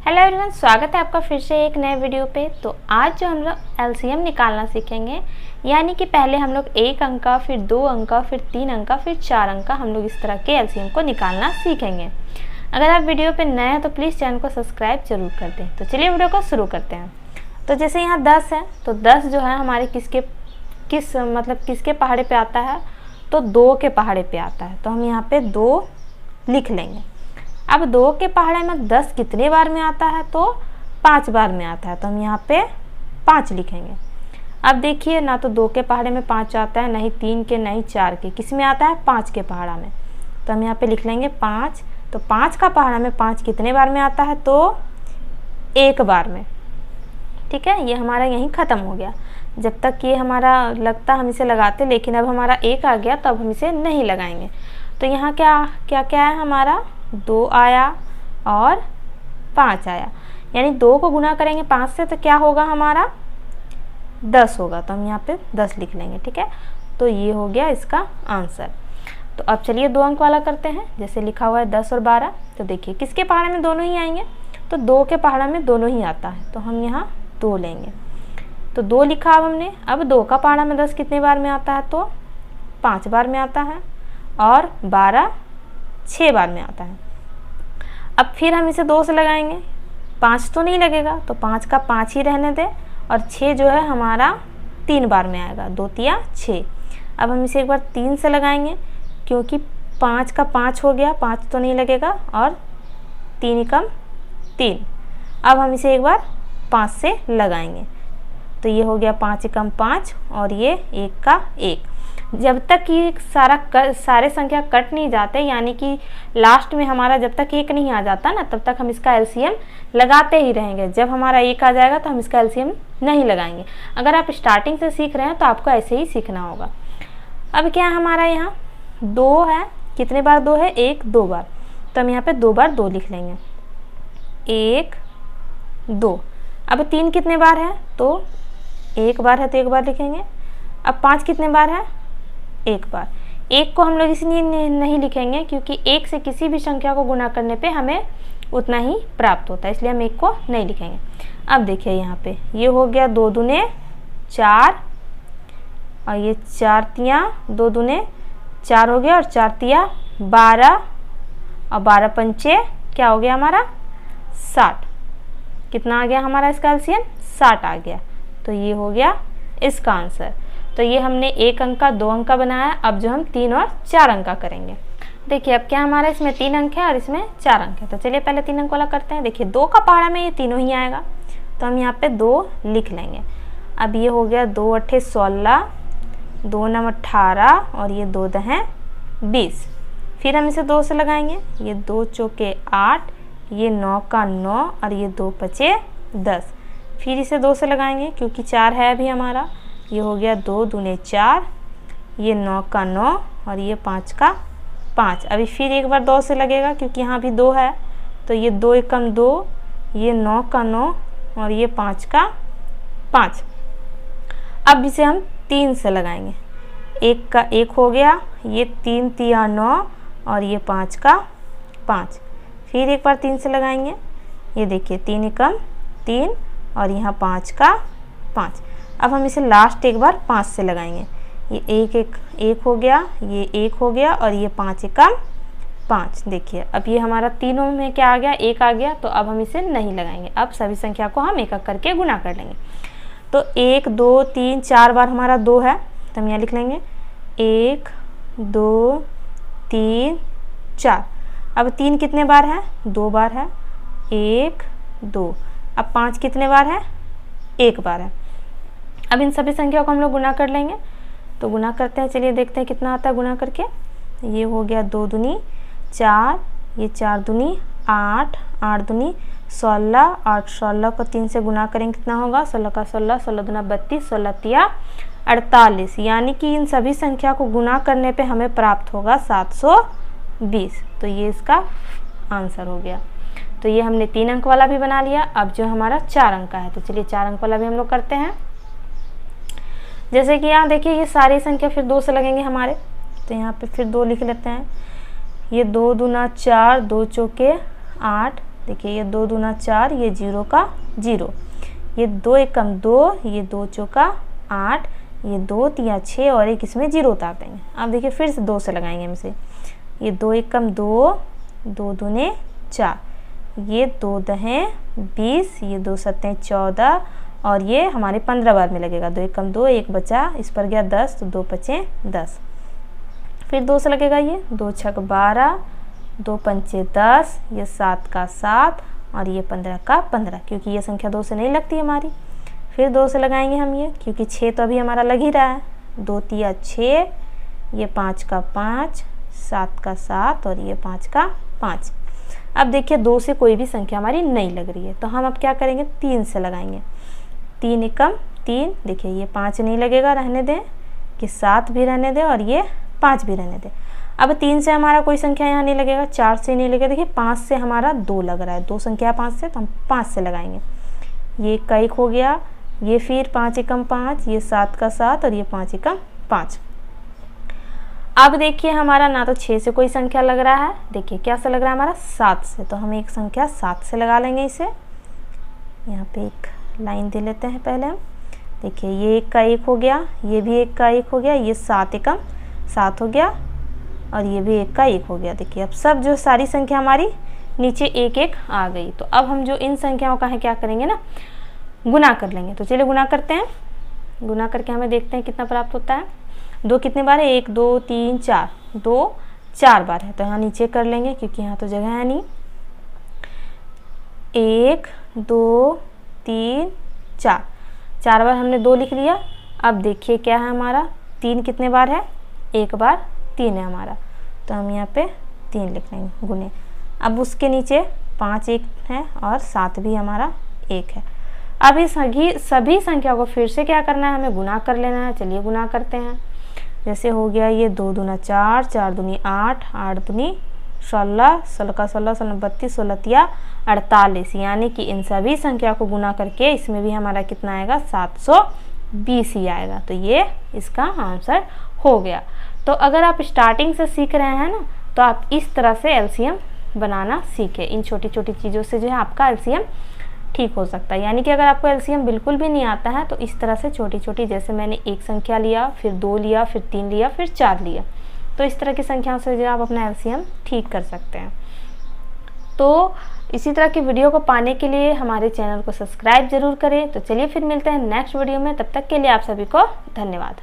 Hello everyone, स्वागत है आपका फिर से एक नए वीडियो पे। तो आज जो हम लोग एलसीएम निकालना सीखेंगे, यानी कि पहले हम लोग 1 अंक का, फिर 2 अंक का, फिर 3 अंक का, फिर 4 अंक का हम लोग इस तरह के एलसीएम को निकालना सीखेंगे। अगर आप वीडियो पे नए हैं तो प्लीज़ चैनल को सब्सक्राइब जरूर कर दें। तो चलिए वीडियो को शुरू करते हैं। तो जैसे यहाँ 10 है, तो 10 जो है हमारे किसके पहाड़े पे आता है, तो 2 के पहाड़े पे आता है। तो हम यहाँ पे 2 लिख लेंगे। अब 2 के पहाड़े में 10 कितने बार में आता है, तो 5 बार में आता है। तो हम यहाँ पे 5 लिखेंगे। अब देखिए, ना तो 2 के पहाड़े में 5 आता है, नहीं 3 के, नहीं 4 के, किस में आता है, 5 के पहाड़ा में। तो हम यहाँ पे लिख लेंगे 5। तो 5 का पहाड़ा में 5 कितने बार में आता है, तो 1 बार में। ठीक है, ये हमारा यहीं ख़त्म हो गया। जब तक ये हमारा लगता हम इसे लगाते, लेकिन अब हमारा 1 आ गया तो अब हम इसे नहीं लगाएंगे। तो यहाँ क्या है हमारा, 2 आया और 5 आया, यानी 2 को गुना करेंगे 5 से तो क्या होगा हमारा, 10 होगा। तो हम यहाँ पे 10 लिख लेंगे। ठीक है, तो ये हो गया इसका आंसर। तो अब चलिए 2 अंक वाला करते हैं। जैसे लिखा हुआ है 10 और 12, तो देखिए किसके पहाड़े में दोनों ही आएंगे, तो 2 के पहाड़ा में दोनों ही आता है। तो हम यहाँ 2 लेंगे। तो 2 लिखा अब हमने। अब 2 का पहाड़ा में 10 कितने बार में आता है, तो 5 बार में आता है, और 12 6 बार में आता है। अब फिर हम इसे 2 से लगाएंगे। 5 तो नहीं लगेगा, तो 5 का 5 ही रहने दें, और 6 जो है हमारा 3 बार में आएगा, 2 तिया 6। अब हम इसे एक बार 3 से लगाएंगे, क्योंकि 5 का 5 हो गया, 5 तो नहीं लगेगा, और 3 एकम 3। अब हम इसे एक बार 5 से लगाएंगे। तो ये हो गया 5 एकम 5, और ये 1 का 1। जब तक ये सारे संख्या कट नहीं जाते, यानी कि लास्ट में हमारा जब तक 1 नहीं आ जाता ना, तब तक हम इसका एलसीएम लगाते ही रहेंगे। जब हमारा 1 आ जाएगा तो हम इसका एलसीएम नहीं लगाएंगे। अगर आप स्टार्टिंग से सीख रहे हैं तो आपको ऐसे ही सीखना होगा। अब क्या है हमारा, यहाँ 2 है, कितने बार 2 है, 1 2 बार। तो हम यहाँ पे 2 बार 2 लिख लेंगे, 1 2। अब 3 कितने बार है, तो 1 बार है, तो 1 बार लिखेंगे। अब 5 कितने बार है, 1 बार। 1 को हम लोग इसलिए नहीं लिखेंगे क्योंकि 1 से किसी भी संख्या को गुना करने पे हमें उतना ही प्राप्त होता है, इसलिए हम 1 को नहीं लिखेंगे। अब देखिए यहाँ पे ये हो गया 2 दूने 4, और ये 4 तिया 2 दूने 4 हो गया, और 4 तिया 12, और 12 पंचे क्या हो गया हमारा, 60। कितना आ गया हमारा इसका एलसीएम, 60 आ गया। तो ये हो गया इसका आंसर। तो ये हमने 1 अंक का, 2 अंक का बनाया। अब जो हम 3 और 4 अंक का करेंगे। देखिए अब क्या हमारा इसमें 3 अंक है और इसमें 4 अंक है। तो चलिए पहले 3 अंक वाला करते हैं। देखिए 2 का पहाड़ा में ये तीनों ही आएगा, तो हम यहाँ पे 2 लिख लेंगे। अब ये हो गया 2 अट्ठे 16, 2 नम 18, और ये 2 दहें 20। फिर हम इसे 2 से लगाएंगे। ये 2 चौके 8, ये 9 का 9, और ये 2 पचे 10। फिर इसे 2 से लगाएंगे, क्योंकि 4 है अभी हमारा। ये हो गया 2 दूने 4, ये 9 का 9, और ये 5 का 5। अभी फिर एक बार 2 से लगेगा, क्योंकि यहाँ भी 2 है। तो ये 2 एकम 2, ये 9 का 9, और ये 5 का 5। अब इसे हम 3 से लगाएंगे। 1 का 1 हो गया, ये 3 तिया 9, और ये 5 का 5। फिर एक बार 3 से लगाएंगे। ये देखिए 3 एकम 3, और यहाँ 5 का 5। अब हम इसे लास्ट एक बार 5 से लगाएंगे। ये 1 हो गया, ये 1 हो गया, और ये 5 एकम 5। देखिए अब ये हमारा तीनों में क्या आ गया, 1 आ गया। तो अब हम इसे नहीं लगाएंगे। अब सभी संख्या को हम एक एक करके गुना कर लेंगे। तो 1 2 3 4 बार हमारा 2 है, तो हम यहाँ लिख लेंगे 1 2 3 4। अब 3 कितने बार है, 2 बार है, 1 2। अब 5 कितने बार है, 1 बार है। अब इन सभी संख्या को हम लोग गुना कर लेंगे। तो गुना करते हैं, चलिए देखते हैं कितना आता है गुना करके। ये हो गया 2 दूनी 4, ये 4 दूनी 8, 8 दूनी 16, 8 16 को 3 से गुना करेंगे कितना होगा, 16 का 16, 16 दूना 32, 16 तिया 48। यानी कि इन सभी संख्या को गुना करने पे हमें प्राप्त होगा 720। तो ये इसका आंसर हो गया। तो ये हमने 3 अंक वाला भी बना लिया। अब जो हमारा 4 अंक का है, तो चलिए 4 अंक वाला भी हम लोग करते हैं। जैसे कि यहाँ देखिए ये सारी संख्या फिर 2 से लगेंगे हमारे, तो यहाँ पे फिर 2 लिख लेते हैं। ये 2 दूना 4, 2 चौके 8, देखिए ये 2 दूना 4, ये 0 का 0, ये 2 एकम 2, ये 2 चौका 8, ये 2 तिया 6 और एक इसमें 0 उतार देंगे। अब देखिए फिर से 2 से लगाएंगे हम इसे, ये 2 एकम 2, 2 दूने 4, ये 2 दहें 20, ये 2 सत्तें 14 और ये हमारे 15 बार में लगेगा। 2 एकम 2, 1 बचा, इस पर गया 10, तो 2 पचे 10, फिर 2 से लगेगा ये 2 छक 12, 2 पंचे 10, ये 7 का 7 और ये 15 का 15, क्योंकि ये संख्या 2 से नहीं लगती हमारी। फिर 2 से लगाएंगे हम ये, क्योंकि 6 तो अभी हमारा लग ही रहा है। 2 तिया 6, ये 5 का 5, 7 का 7 और ये 5 का 5। अब देखिए 2 से कोई भी संख्या हमारी नहीं लग रही है, तो हम अब क्या करेंगे, 3 से लगाएंगे। 3 एकम 3, देखिए ये 5 नहीं लगेगा, रहने दें, कि 7 भी रहने दें और ये 5 भी रहने दें। अब 3 से हमारा कोई संख्या यहाँ नहीं लगेगा, 4 से नहीं लगेगा, देखिए 5 से हमारा 2 लग रहा है, 2 संख्या 5 से, तो हम 5 से लगाएंगे। ये 1 का 1 हो गया, ये फिर 5 एकम 5, ये 7 का 7 और ये 5 एकम 5। अब देखिए हमारा ना तो 6 से कोई संख्या लग रहा है, देखिए क्या से लग रहा है हमारा, 7 से, तो हम एक संख्या 7 से लगा लेंगे इसे। यहाँ पे एक लाइन दे लेते हैं पहले हम, देखिए ये 1 का 1 हो गया, ये भी 1 का 1 हो गया, ये 7 एकम 7 हो गया और ये भी 1 का 1 हो गया। देखिए अब सब जो सारी संख्या हमारी नीचे 1 1 आ गई। तो अब हम जो इन संख्याओं का है क्या करेंगे ना, गुना कर लेंगे। तो चलिए गुना करते हैं, गुना करके हमें देखते हैं कितना प्राप्त होता है। 2 कितने बार है, 1 2 3 4, 2 4 बार है, तो यहाँ नीचे कर लेंगे क्योंकि यहाँ तो जगह है नहीं। 1 2 3 4, 4 बार हमने 2 लिख लिया। अब देखिए क्या है हमारा, 3 कितने बार है, 1 बार 3 है हमारा, तो हम यहाँ पे 3 लिख लेंगे गुने। अब उसके नीचे 5 1 है और 7 भी हमारा 1 है। अब इस सभी संख्या को फिर से क्या करना है, हमें गुना कर लेना है। चलिए गुना करते हैं। जैसे हो गया ये 2 दूना 4, 4 दूनी 8, 8 दूनी 16, 16 का 16, 16 32, 16 तिया 48, यानी कि इन सभी संख्या को गुना करके इसमें भी हमारा कितना आएगा, 720 ही आएगा। तो ये इसका आंसर हो गया। तो अगर आप स्टार्टिंग से सीख रहे हैं ना, तो आप इस तरह से एलसीएम बनाना सीखें। इन छोटी छोटी चीज़ों से जो है आपका एलसीएम ठीक हो सकता है। यानी कि अगर आपको एलसीएम बिल्कुल भी नहीं आता है, तो इस तरह से छोटी छोटी, जैसे मैंने एक संख्या लिया, फिर 2 लिया, फिर 3 लिया, फिर 4 लिया, तो इस तरह की संख्याओं से जो आप अपना एलसीएम ठीक कर सकते हैं। तो इसी तरह की वीडियो को पाने के लिए हमारे चैनल को सब्सक्राइब जरूर करें। तो चलिए फिर मिलते हैं नेक्स्ट वीडियो में, तब तक के लिए आप सभी को धन्यवाद।